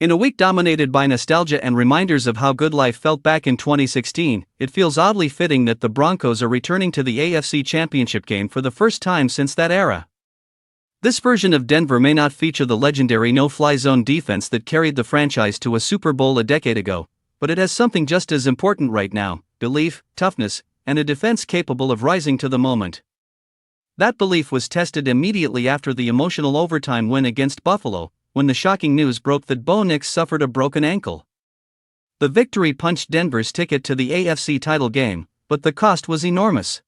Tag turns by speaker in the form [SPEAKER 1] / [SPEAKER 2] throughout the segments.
[SPEAKER 1] In a week dominated by nostalgia and reminders of how good life felt back in 2016, it feels oddly fitting that the Broncos are returning to the AFC Championship Game for the first time since that era. This version of Denver may not feature the legendary no-fly zone defense that carried the franchise to a Super Bowl a decade ago, but it has something just as important right now: belief, toughness, and a defense capable of rising to the moment. That belief was tested immediately after the emotional overtime win against Buffalo, when the shocking news broke that Bo Nix suffered a broken ankle. The victory punched Denver's ticket to the AFC title game, but the cost was enormous.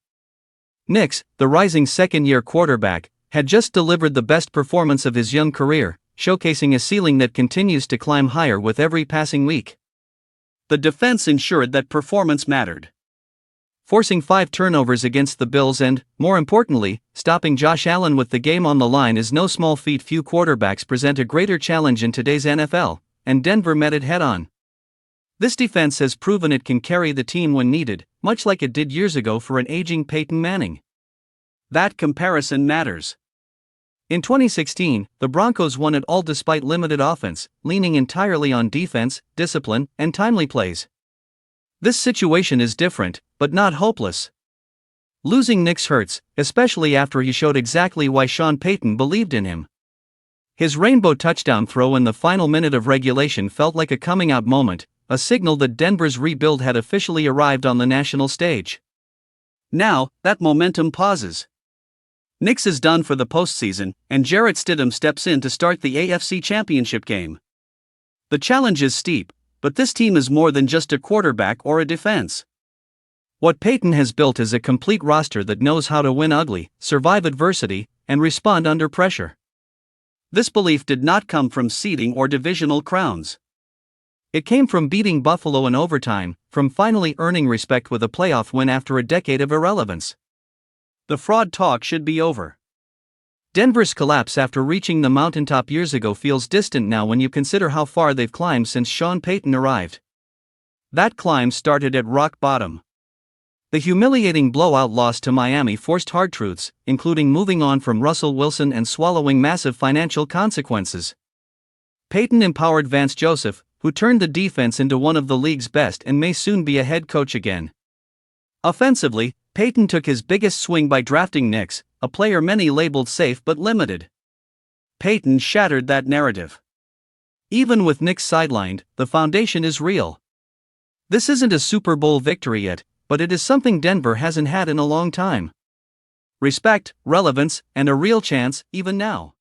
[SPEAKER 1] Nix, the rising second-year quarterback, had just delivered the best performance of his young career, showcasing a ceiling that continues to climb higher with every passing week. The defense ensured that performance mattered, forcing 5 turnovers against the Bills and, more importantly, stopping Josh Allen with the game on the line is no small feat. Few quarterbacks present a greater challenge in today's NFL, and Denver met it head-on. This defense has proven it can carry the team when needed, much like it did years ago for an aging Peyton Manning. That comparison matters. In 2016, the Broncos won it all despite limited offense, leaning entirely on defense, discipline, and timely plays. This situation is different, but not hopeless. Losing Nix hurts, especially after he showed exactly why Sean Payton believed in him. His rainbow touchdown throw in the final minute of regulation felt like a coming-out moment, a signal that Denver's rebuild had officially arrived on the national stage. Now, that momentum pauses. Nix is done for the postseason, and Jarrett Stidham steps in to start the AFC Championship Game. The challenge is steep, but this team is more than just a quarterback or a defense. What Payton has built is a complete roster that knows how to win ugly, survive adversity, and respond under pressure. This belief did not come from seeding or divisional crowns. It came from beating Buffalo in overtime, from finally earning respect with a playoff win after a decade of irrelevance. The fraud talk should be over. Denver's collapse after reaching the mountaintop years ago feels distant now when you consider how far they've climbed since Sean Payton arrived. That climb started at rock bottom. The humiliating blowout loss to Miami forced hard truths, including moving on from Russell Wilson and swallowing massive financial consequences. Payton empowered Vance Joseph, who turned the defense into one of the league's best and may soon be a head coach again. Offensively, Payton took his biggest swing by drafting Nix, a player many labeled safe but limited. Payton shattered that narrative. Even with Nix sidelined, the foundation is real. This isn't a Super Bowl victory yet, but it is something Denver hasn't had in a long time. Respect, relevance, and a real chance, even now.